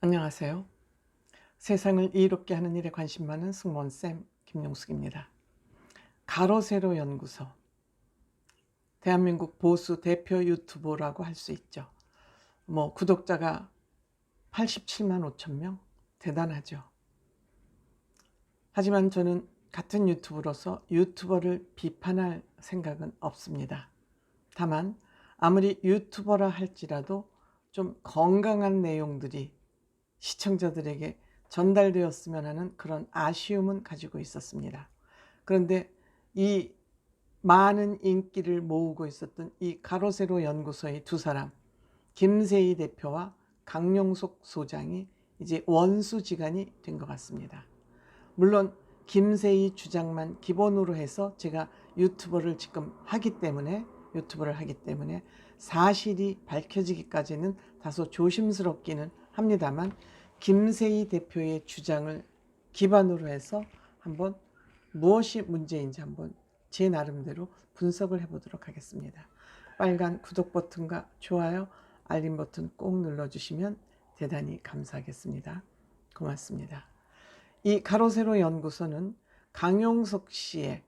안녕하세요. 세상을 이롭게 하는 일에 관심 많은 승무원쌤 김용숙입니다. 가로세로 연구소, 대한민국 보수 대표 유튜버라고 할 수 있죠. 구독자가 87만 5천 명? 대단하죠. 하지만 저는 같은 유튜버로서 유튜버를 비판할 생각은 없습니다. 다만 아무리 유튜버라 할지라도 좀 건강한 내용들이 시청자들에게 전달되었으면 하는 그런 아쉬움은 가지고 있었습니다. 그런데 이 많은 인기를 모으고 있었던 이 가로세로 연구소의 두 사람, 김세희 대표와 강용석 소장이 이제 원수지간이 된 것 같습니다. 물론 김세희 주장만 기본으로 해서 제가 유튜버를 하기 때문에 사실이 밝혀지기까지는 다소 조심스럽기는 합니다만, 김세희 대표의 주장을 기반으로 해서 한번 무엇이 문제인지 한번 제 나름대로 분석을 해보도록 하겠습니다. 빨간 구독 버튼과 좋아요, 알림 버튼 꼭 눌러주시면 대단히 감사하겠습니다. 고맙습니다. 이 가로세로 연구소는 강용석 씨의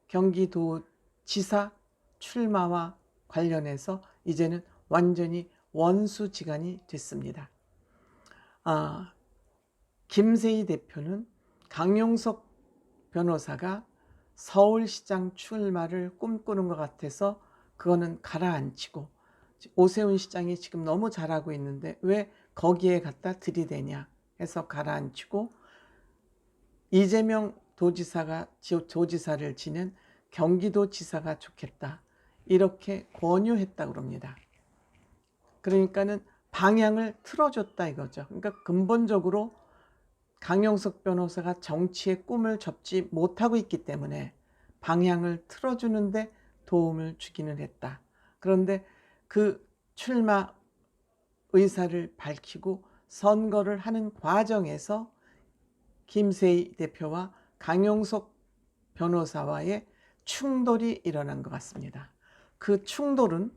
경기도지사 출마와 관련해서 이제는 완전히 원수지간이 됐습니다. 김세희 대표는 강용석 변호사가 서울시장 출마를 꿈꾸는 것 같아서 그거는 가라앉히고, 오세훈 시장이 지금 너무 잘하고 있는데 왜 거기에 갖다 들이대냐 해서 가라앉히고, 이재명 도지사를 지낸 경기도지사가 좋겠다 이렇게 권유했다고 합니다. 그러니까는 방향을 틀어줬다 이거죠. 그러니까 근본적으로 강용석 변호사가 정치의 꿈을 접지 못하고 있기 때문에 방향을 틀어주는데 도움을 주기는 했다. 그런데 그 출마 의사를 밝히고 선거를 하는 과정에서 김세희 대표와 강용석 변호사와의 충돌이 일어난 것 같습니다. 그 충돌은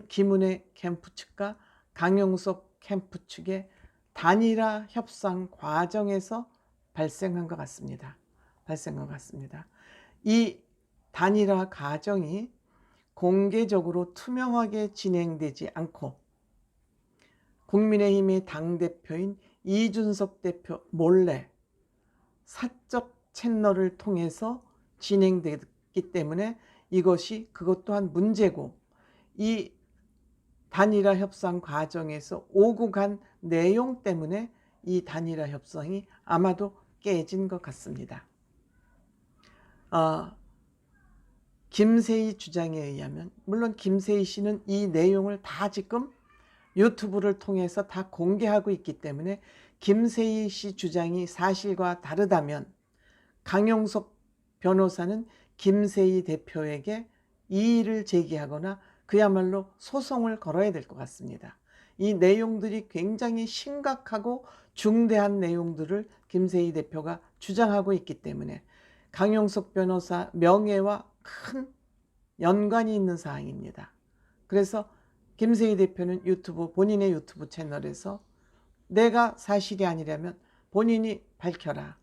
김은혜 캠프 측과 강용석 캠프 측의 단일화 협상 과정에서 발생한 것 같습니다. 이 단일화 과정이 공개적으로 투명하게 진행되지 않고 국민의힘의 당대표인 이준석 대표 몰래 사적 채널을 통해서 진행됐기 때문에 그것 또한 문제고, 이 단일화 협상 과정에서 오고 간 내용 때문에 이 단일화 협상이 아마도 깨진 것 같습니다. 김세희 주장에 의하면, 물론 김세희 씨는 이 내용을 다 지금 유튜브를 통해서 다 공개하고 있기 때문에 김세희 씨 주장이 사실과 다르다면 강용석 변호사는 김세희 대표에게 이의를 제기하거나 그야말로 소송을 걸어야 될 것 같습니다. 이 내용들이 굉장히 심각하고 중대한 내용들을 김세희 대표가 주장하고 있기 때문에 강용석 변호사 명예와 큰 연관이 있는 사항입니다. 그래서 김세희 대표는 본인의 유튜브 채널에서 내가 사실이 아니라면 본인이 밝혀라,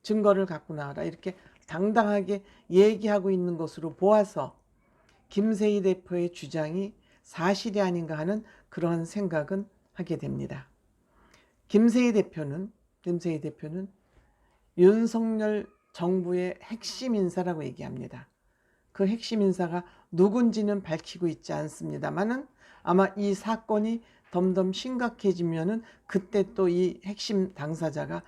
증거를 갖고 나와라 이렇게 당당하게 얘기하고 있는 것으로 보아서 김세희 대표의 주장이 사실이 아닌가 하는 그런 생각은 하게 됩니다. 김세희 대표는 윤석열 정부의 핵심 인사라고 얘기합니다. 그 핵심 인사가 누군지는 밝히고 있지 않습니다만은 아마 이 사건이 덤덤 심각해지면은 그때 또 이 핵심 당사자가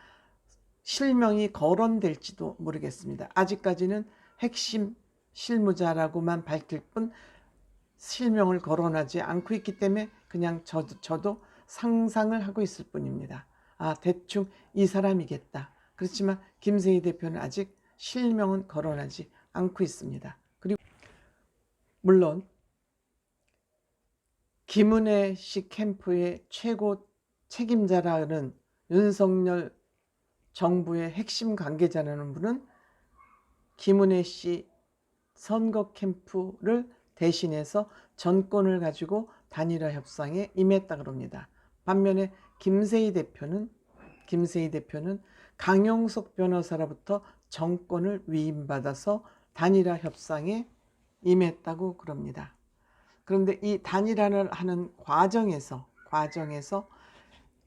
실명이 거론될지도 모르겠습니다. 아직까지는 핵심 실무자라고만 밝힐 뿐 실명을 거론하지 않고 있기 때문에 그냥 저도 상상을 하고 있을 뿐입니다. 대충 이 사람이겠다. 그렇지만 김세희 대표는 아직 실명은 거론하지 않고 있습니다. 그리고 물론 김은혜 씨 캠프의 최고 책임자라는 윤석열 정부의 핵심 관계자라는 분은 김은혜 씨 선거 캠프를 대신해서 전권을 가지고 단일화 협상에 임했다 그럽니다. 반면에 김세희 대표는 강용석 변호사로부터 정권을 위임받아서 단일화 협상에 임했다고 그럽니다. 그런데 이 단일화를 하는 과정에서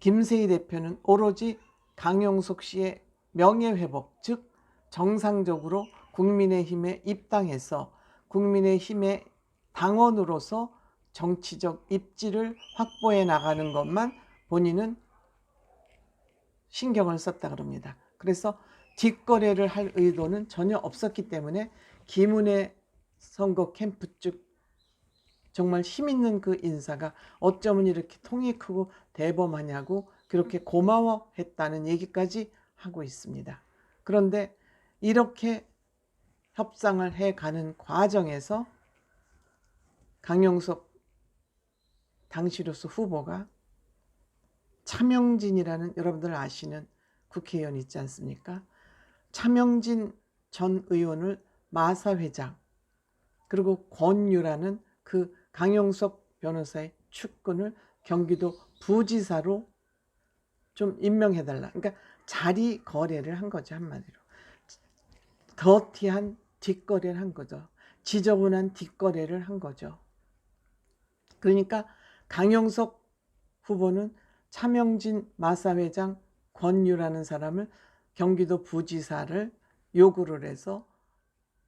김세희 대표는 오로지 강용석 씨의 명예회복, 즉 정상적으로 국민의힘에 입당해서 국민의힘의 당원으로서 정치적 입지를 확보해 나가는 것만 본인은 신경을 썼다 그럽니다. 그래서 뒷거래를 할 의도는 전혀 없었기 때문에 김은혜 선거 캠프 쪽 정말 힘있는 그 인사가 어쩌면 이렇게 통이 크고 대범하냐고 그렇게 고마워했다는 얘기까지 하고 있습니다. 그런데 이렇게 협상을 해가는 과정에서 강용석 당시로서 후보가 차명진이라는 여러분들 아시는 국회의원 있지 않습니까? 차명진 전 의원을 마사회장, 그리고 권유라는 그 강용석 변호사의 측근을 경기도 부지사로 좀 임명해달라. 그러니까 자리 거래를 한 거죠, 한마디로. 더티한 뒷거래를 한 거죠. 지저분한 뒷거래를 한 거죠. 그러니까 강용석 후보는 차명진 마사회장 권유라는 사람을 경기도 부지사를 요구를 해서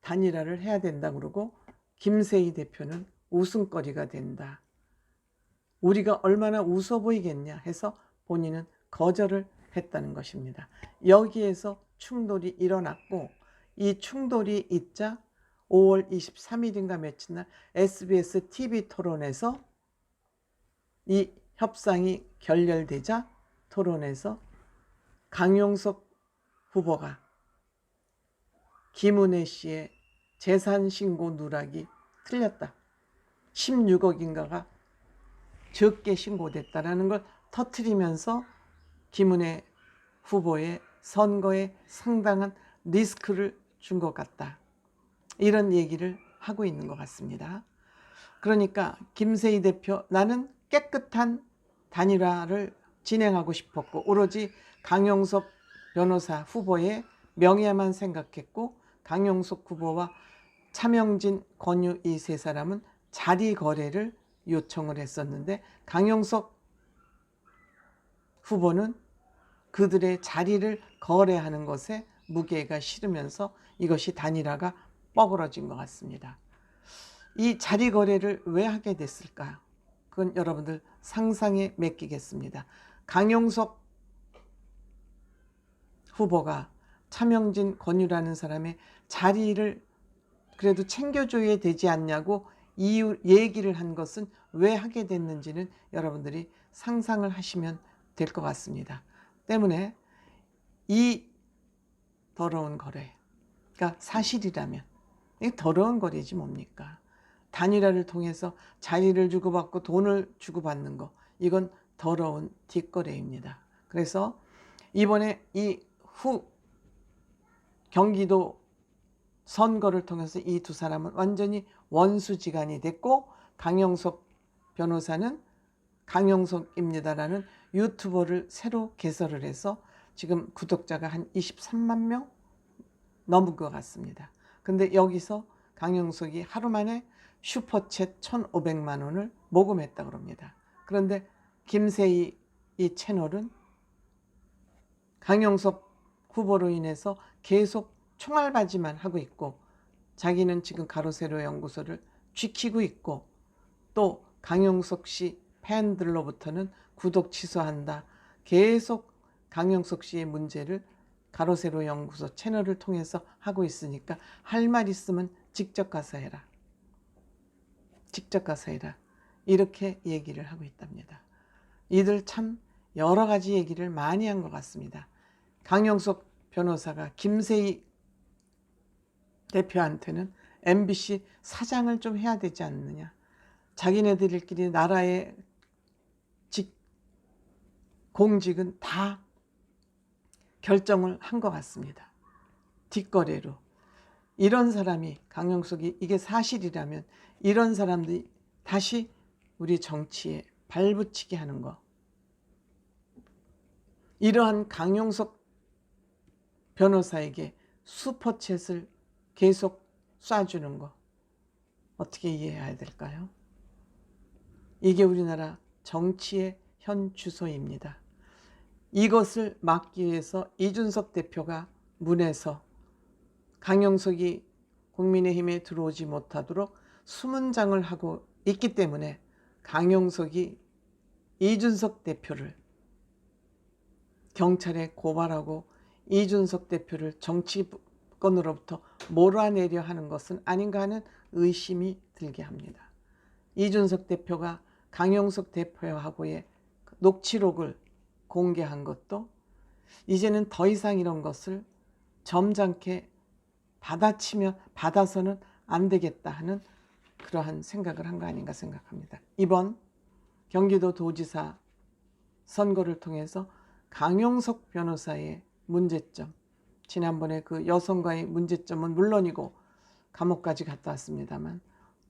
단일화를 해야 된다 그러고, 김세희 대표는 웃음거리가 된다. 우리가 얼마나 웃어 보이겠냐 해서 본인은 거절을 했다는 것입니다. 여기에서 충돌이 일어났고, 이 충돌이 있자 5월 23일인가 며칠 날 SBS TV 토론에서 이 협상이 결렬되자 토론에서 강용석 후보가 김은혜 씨의 재산 신고 누락이 틀렸다, 16억인가가 적게 신고됐다라는 걸 터뜨리면서 김은혜 후보의 선거에 상당한 리스크를 준 것 같다, 이런 얘기를 하고 있는 것 같습니다. 그러니까 김세희 대표, 나는 깨끗한 단일화를 진행하고 싶었고 오로지 강용석 변호사 후보의 명예만 생각했고, 강용석 후보와 차명진, 권유 이 세 사람은 자리 거래를 요청을 했었는데 강용석 후보는 그들의 자리를 거래하는 것에 무게가 실으면서 이것이 단일화가 뻐그러진 것 같습니다. 이 자리 거래를 왜 하게 됐을까? 그건 여러분들 상상에 맡기겠습니다. 강용석 후보가 차명진, 권유라는 사람의 자리를 그래도 챙겨줘야 되지 않냐고 이유 얘기를 한 것은 왜 하게 됐는지는 여러분들이 상상을 하시면 될 것 같습니다. 때문에 이 더러운 거래가 사실이라면, 이게 더러운 거래지 뭡니까? 단일화를 통해서 자리를 주고받고 돈을 주고받는 거, 이건 더러운 뒷거래입니다. 그래서 이번에 이 경기도 선거를 통해서 이 두 사람은 완전히 원수지간이 됐고, 강용석 변호사는 강용석입니다라는 유튜버를 새로 개설을 해서 지금 구독자가 한 23만 명 넘은 것 같습니다. 근데 여기서 강용석이 하루 만에 슈퍼챗 1,500만 원을 모금했다고 합니다. 그런데 김세희 이 채널은 강용석 후보로 인해서 계속 총알바지만 하고 있고, 자기는 지금 가로세로 연구소를 지키고 있고, 또 강용석 씨 팬들로부터는 구독 취소한다, 계속 강용석 씨의 문제를 가로세로 연구소 채널을 통해서 하고 있으니까 할 말 있으면 직접 가서 해라, 직접 가서 해라, 이렇게 얘기를 하고 있답니다. 이들 참 여러 가지 얘기를 많이 한 것 같습니다. 강용석 변호사가 김세희 대표한테는 MBC 사장을 좀 해야 되지 않느냐, 자기네들끼리 나라의 공직은 다 결정을 한 것 같습니다. 뒷거래로. 이런 사람이, 강용석이 이게 사실이라면 이런 사람들이 다시 우리 정치에 발붙이게 하는 거, 이러한 강용석 변호사에게 슈퍼챗을 계속 쏴주는 거 어떻게 이해해야 될까요? 이게 우리나라 정치의 현 주소입니다. 이것을 막기 위해서 이준석 대표가 문에서 강용석이 국민의힘에 들어오지 못하도록 수문장을 하고 있기 때문에 강용석이 이준석 대표를 경찰에 고발하고 이준석 대표를 정치권으로부터 몰아내려 하는 것은 아닌가 하는 의심이 들게 합니다. 이준석 대표가 강용석 대표하고의 녹취록을 공개한 것도 이제는 더 이상 이런 것을 점잖게 받아서는 안 되겠다 하는 그러한 생각을 한 거 아닌가 생각합니다. 이번 경기도 도지사 선거를 통해서 강용석 변호사의 문제점, 지난번에 그 여성과의 문제점은 물론이고 감옥까지 갔다 왔습니다만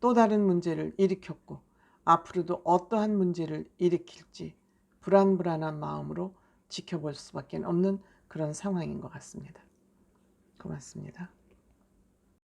또 다른 문제를 일으켰고 앞으로도 어떠한 문제를 일으킬지 불안불안한 마음으로 지켜볼 수밖에 없는 그런 상황인 것 같습니다. 고맙습니다.